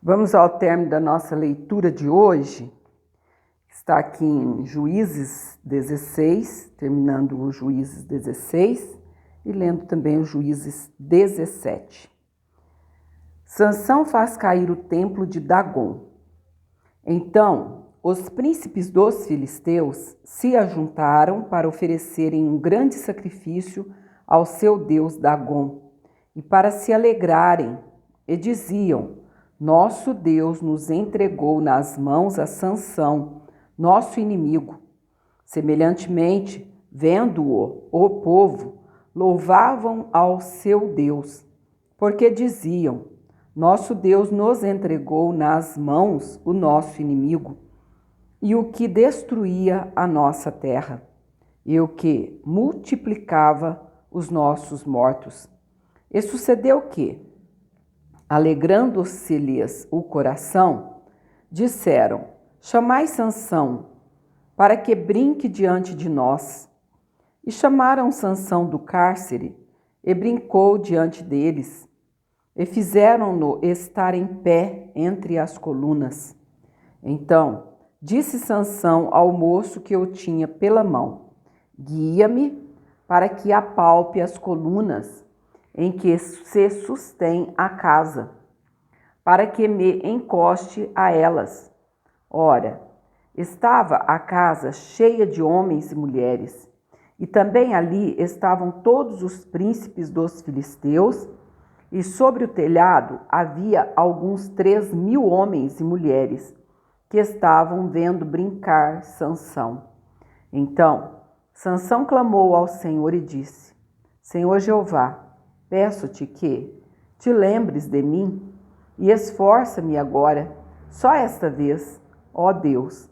Vamos ao término da nossa leitura de hoje. Está aqui em Juízes 16, terminando o Juízes 16 e lendo também o Juízes 17. Sansão faz cair o templo de Dagom. Então, os príncipes dos filisteus se ajuntaram para oferecerem um grande sacrifício ao seu deus Dagom e para se alegrarem, e diziam: nosso Deus nos entregou nas mãos a Sansão, nosso inimigo. Semelhantemente, vendo-o, o povo, louvavam ao seu Deus, porque diziam: nosso Deus nos entregou nas mãos o nosso inimigo, e o que destruía a nossa terra, e o que multiplicava os nossos mortos. E sucedeu que, alegrando-se-lhes o coração, disseram: chamai Sansão, para que brinque diante de nós. E chamaram Sansão do cárcere, e brincou diante deles, e fizeram-no estar em pé entre as colunas. Então disse Sansão ao moço que o tinha pela mão: guia-me para que apalpe as colunas em que se sustém a casa, para que me encoste a elas. Ora, estava a casa cheia de homens e mulheres, e também ali estavam todos os príncipes dos filisteus, e sobre o telhado havia alguns 3.000 homens e mulheres, que estavam vendo brincar Sansão. Então Sansão clamou ao Senhor e disse: Senhor Jeová, peço-te que te lembres de mim e esforça-me agora, só esta vez, ó Deus,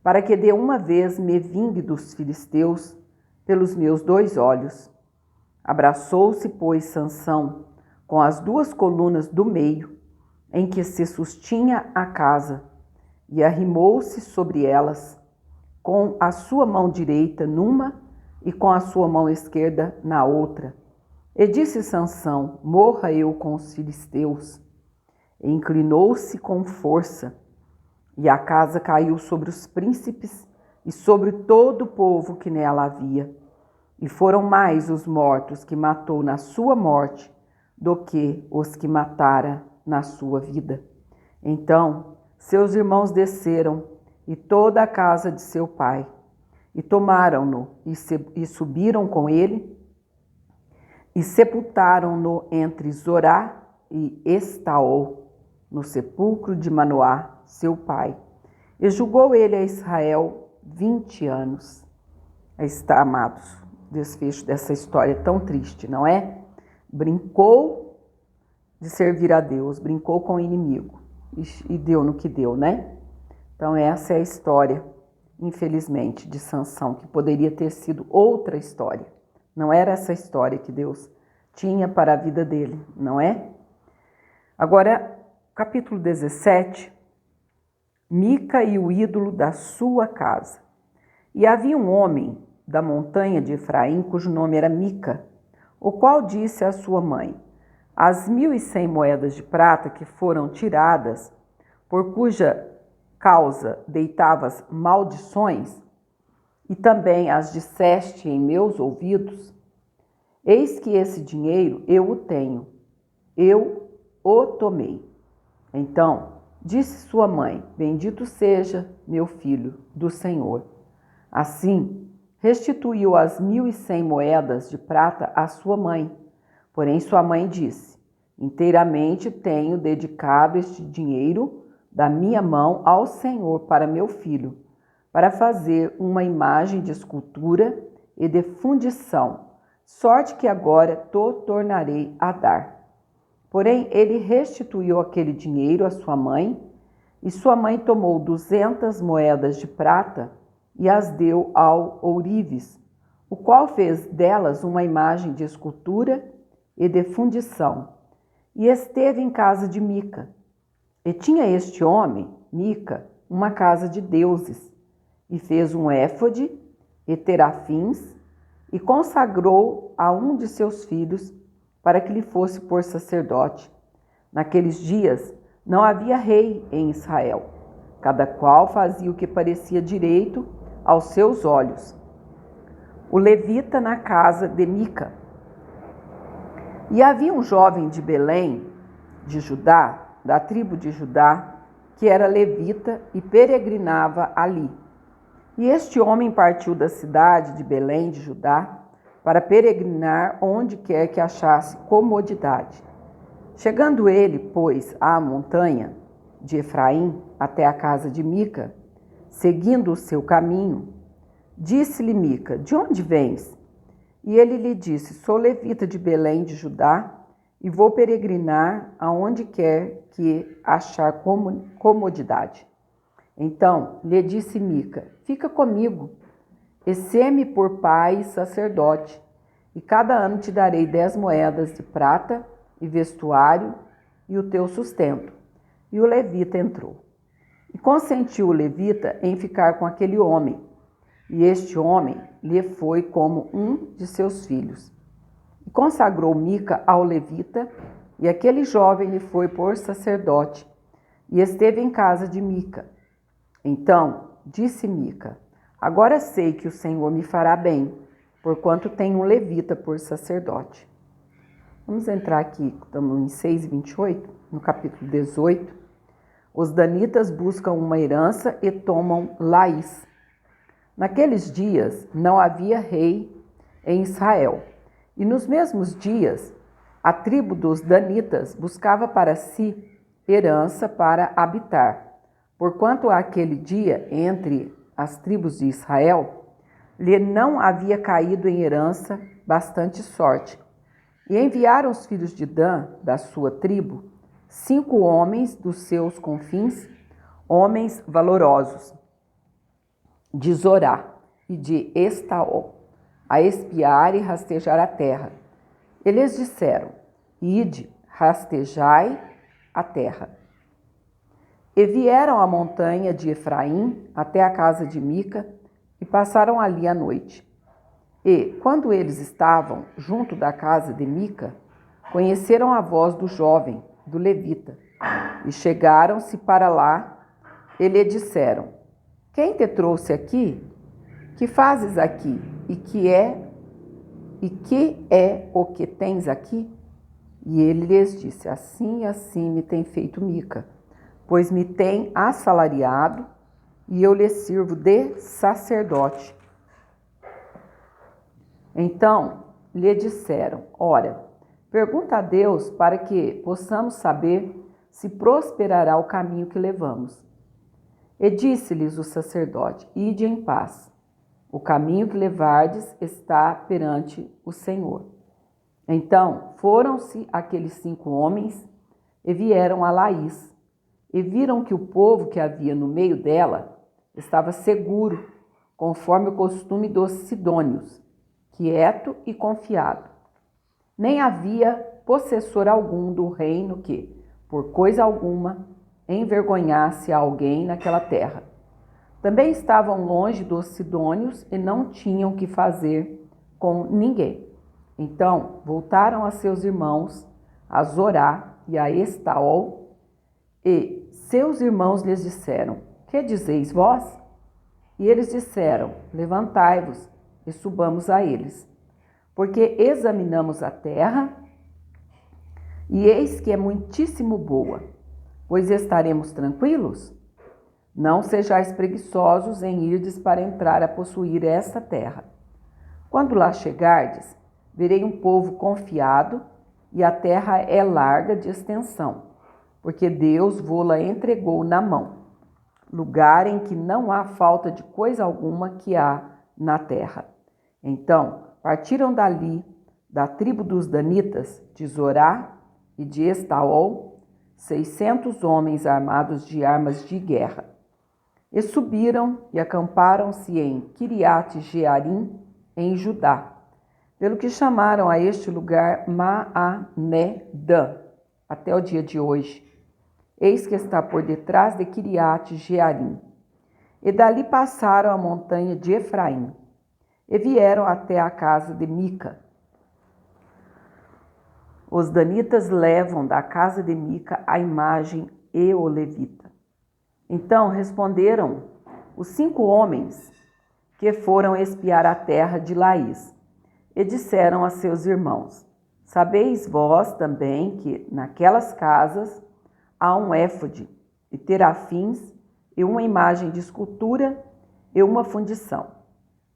para que de uma vez me vingue dos filisteus pelos meus 2 olhos. Abraçou-se, pois, Sansão com as 2 colunas do meio, em que se sustinha a casa, e arrimou-se sobre elas, com a sua mão direita numa e com a sua mão esquerda na outra. E disse Sansão: morra eu com os filisteus. E inclinou-se com força, e a casa caiu sobre os príncipes e sobre todo o povo que nela havia. E foram mais os mortos que matou na sua morte do que os que matara na sua vida. Então seus irmãos desceram, e toda a casa de seu pai, e tomaram-no e subiram com ele, e sepultaram-no entre Zorá e Estaol, no sepulcro de Manoá, seu pai. E julgou ele a Israel 20 anos. Aí está, amados, o desfecho dessa história tão triste, não é? Brincou de servir a Deus, brincou com o inimigo e deu no que deu, né? Então essa é a história, infelizmente, de Sansão, que poderia ter sido outra história. Não era essa história que Deus tinha para a vida dele, não é? Agora, capítulo 17, Mica e o ídolo da sua casa. E havia um homem da montanha de Efraim, cujo nome era Mica, o qual disse à sua mãe: as 1.100 moedas de prata que foram tiradas, por cuja causa deitavas maldições, e também as disseste em meus ouvidos, eis que esse dinheiro eu o tenho, eu o tomei. Então disse sua mãe: bendito seja, meu filho, do Senhor. Assim restituiu as 1.100 moedas de prata à sua mãe. Porém sua mãe disse: inteiramente tenho dedicado este dinheiro da minha mão ao Senhor para meu filho, para fazer uma imagem de escultura e de fundição, sorte que agora te tornarei a dar. Porém ele restituiu aquele dinheiro à sua mãe, e sua mãe tomou 200 moedas de prata e as deu ao ourives, o qual fez delas uma imagem de escultura e de fundição, e esteve em casa de Mica. E tinha este homem, Mica, uma casa de deuses, e fez um éfode e terafins, e consagrou a um de seus filhos para que lhe fosse por sacerdote. Naqueles dias Não havia rei em Israel. Cada qual fazia o que parecia direito aos seus olhos. O levita na casa de Mica. E havia um jovem de Belém, de Judá, da tribo de Judá, que era levita e peregrinava ali. E este homem partiu da cidade de Belém de Judá para peregrinar onde quer que achasse comodidade. Chegando ele, pois, à montanha de Efraim até a casa de Mica, seguindo o seu caminho, disse-lhe Mica: de onde vens? E ele lhe disse: sou levita de Belém de Judá e vou peregrinar aonde quer que achar comodidade. Então lhe disse Mica: fica comigo, e sê-me por pai e sacerdote, e cada ano te darei 10 moedas de prata e vestuário e o teu sustento. E o levita entrou. E consentiu o levita em ficar com aquele homem, e este homem lhe foi como um de seus filhos. E consagrou Mica ao levita, e aquele jovem lhe foi por sacerdote, e esteve em casa de Mica. Então disse Mica: agora sei que o Senhor me fará bem, porquanto tenho um levita por sacerdote. Vamos entrar aqui, estamos em 6:28, no capítulo 18. Os danitas buscam uma herança e tomam Laís. Naqueles dias não havia rei em Israel, e nos mesmos dias a tribo dos danitas buscava para si herança para habitar, porquanto aquele dia entre as tribos de Israel lhe não havia caído em herança bastante sorte. E enviaram os filhos de Dan, da sua tribo, 5 homens dos seus confins, homens valorosos, de Zorá e de Estaol, a espiar e rastejar a terra. Eles disseram: ide, rastejai a terra. E vieram à montanha de Efraim até a casa de Mica e passaram ali a noite. E, quando eles estavam junto da casa de Mica, conheceram a voz do jovem, do levita, e chegaram-se para lá e lhe disseram: quem te trouxe aqui? Que fazes aqui? E que é o que tens aqui? E ele lhes disse: assim e assim me tem feito Mica, pois me tem assalariado e eu lhe sirvo de sacerdote. Então lhe disseram: ora, pergunta a Deus para que possamos saber se prosperará o caminho que levamos. E disse-lhes o sacerdote: ide em paz. O caminho que levardes está perante o Senhor. Então foram-se aqueles 5 homens e vieram a Laís, e viram que o povo que havia no meio dela estava seguro, conforme o costume dos sidônios, quieto e confiado. Nem havia possessor algum do reino que, por coisa alguma, envergonhasse a alguém naquela terra. Também estavam longe dos sidônios e não tinham que fazer com ninguém. Então voltaram a seus irmãos, a Zorá e a Estaol, e seus irmãos lhes disseram: que dizeis vós? E eles disseram: levantai-vos e subamos a eles, porque examinamos a terra, e eis que é muitíssimo boa, pois estaremos tranquilos? Não sejais preguiçosos em irdes para entrar a possuir esta terra. Quando lá chegardes, verei um povo confiado, e a terra é larga de extensão, porque Deus vô-la entregou na mão, lugar em que não há falta de coisa alguma que há na terra. Então partiram dali, da tribo dos danitas, de Zorá e de Estaol, 600 homens armados de armas de guerra. E subiram e acamparam-se em Quiriate-Jearim, em Judá, pelo que chamaram a este lugar Maané-Dan, até o dia de hoje. Eis que está por detrás de Quiriate-Jearim. E dali passaram a montanha de Efraim, e vieram até a casa de Mica. Os danitas levam da casa de Mica a imagem e o levita. Então responderam os 5 homens que foram espiar a terra de Laís, e disseram a seus irmãos: sabeis vós também que naquelas casas há um éfode e terafins e uma imagem de escultura e uma fundição.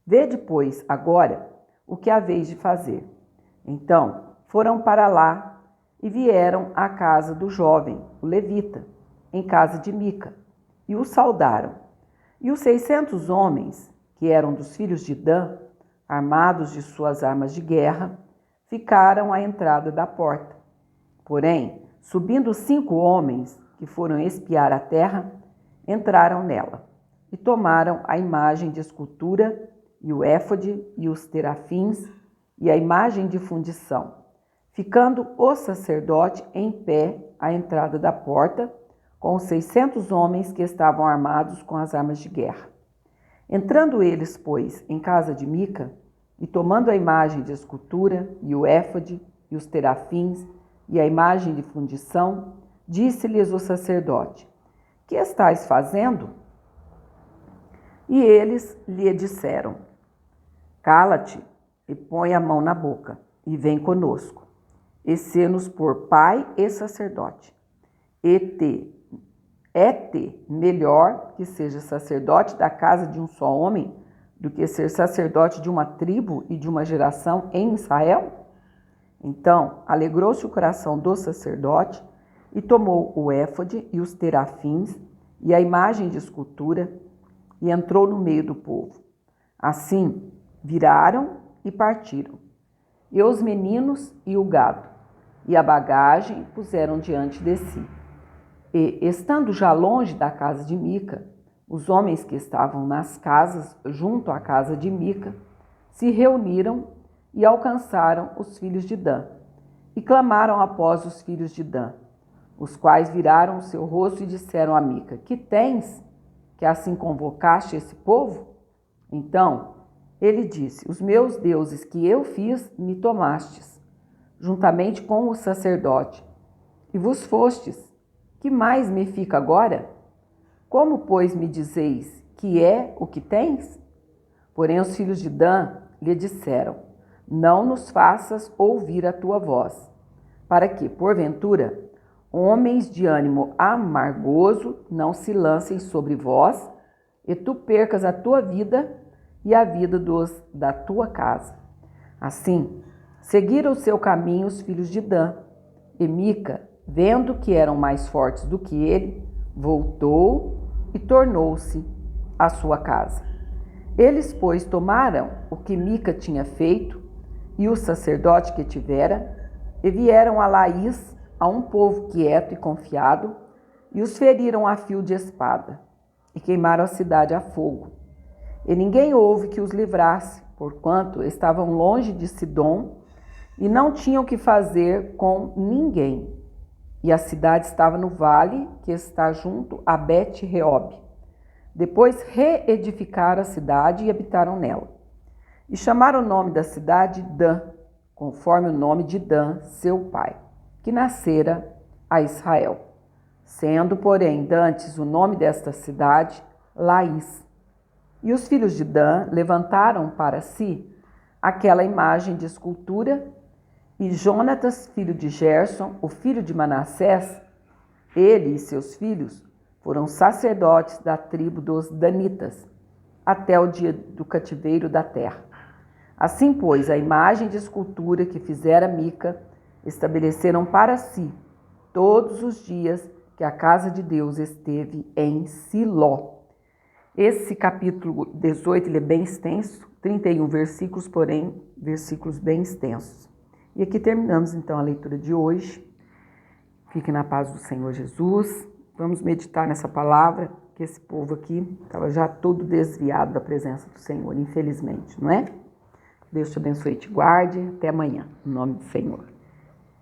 Vede, pois, agora o que haveis de fazer. Então foram para lá e vieram à casa do jovem, o levita, em casa de Mica, e o saudaram. E os 600 homens, que eram dos filhos de Dan, armados de suas armas de guerra, ficaram à entrada da porta. Porém, subindo 5 homens que foram espiar a terra, entraram nela e tomaram a imagem de escultura e o éfode e os terafins e a imagem de fundição, ficando o sacerdote em pé à entrada da porta, com os 600 homens que estavam armados com as armas de guerra. Entrando eles, pois, em casa de Mica, e tomando a imagem de escultura, e o éfode, e os terafins, e a imagem de fundição, disse-lhes o sacerdote: que estáis fazendo? E eles lhe disseram: cala-te e põe a mão na boca, e vem conosco, e sê-nos por pai e sacerdote. É-te melhor que seja sacerdote da casa de um só homem, do que ser sacerdote de uma tribo e de uma geração em Israel? Então alegrou-se o coração do sacerdote e tomou o éfode e os terafins e a imagem de escultura e entrou no meio do povo. Assim viraram e partiram, e os meninos e o gado, e a bagagem puseram diante de si. E, estando já longe da casa de Mica, os homens que estavam nas casas junto à casa de Mica se reuniram e alcançaram os filhos de Dan, e clamaram após os filhos de Dan, os quais viraram o seu rosto e disseram a Mica: que tens, que assim convocaste esse povo? Então ele disse: os meus deuses que eu fiz me tomastes, juntamente com o sacerdote, e vos fostes. Que mais me fica agora? Como, pois, me dizeis que é o que tens? Porém os filhos de Dan lhe disseram: não nos faças ouvir a tua voz, para que, porventura, homens de ânimo amargoso não se lancem sobre vós, e tu percas a tua vida e a vida dos da tua casa. Assim, seguiram o seu caminho os filhos de Dan, e Mica, vendo que eram mais fortes do que ele, voltou e tornou-se à sua casa. Eles, pois, tomaram o que Mica tinha feito e o sacerdote que tivera, e vieram a Laís, a um povo quieto e confiado, e os feriram a fio de espada, e queimaram a cidade a fogo. E ninguém houve que os livrasse, porquanto estavam longe de Sidom, e não tinham que fazer com ninguém. E a cidade estava no vale que está junto a Bet-Reob. Depois reedificaram a cidade e habitaram nela. E chamaram o nome da cidade Dan, conforme o nome de Dan, seu pai, que nascera a Israel. Sendo, porém, dantes o nome desta cidade Laís. E os filhos de Dan levantaram para si aquela imagem de escultura, e Jonatas, filho de Gerson, o filho de Manassés, ele e seus filhos foram sacerdotes da tribo dos Danitas, até o dia do cativeiro da terra. Assim, pois, a imagem de escultura que fizera Mica, estabeleceram para si todos os dias que a casa de Deus esteve em Siló. Esse capítulo 18 ele é bem extenso, 31 versículos, porém, versículos bem extensos. E aqui terminamos então a leitura de hoje. Fique na paz do Senhor Jesus. Vamos meditar nessa palavra, que esse povo aqui estava já todo desviado da presença do Senhor, infelizmente, não é? Deus te abençoe e te guarde. Até amanhã, em nome do Senhor.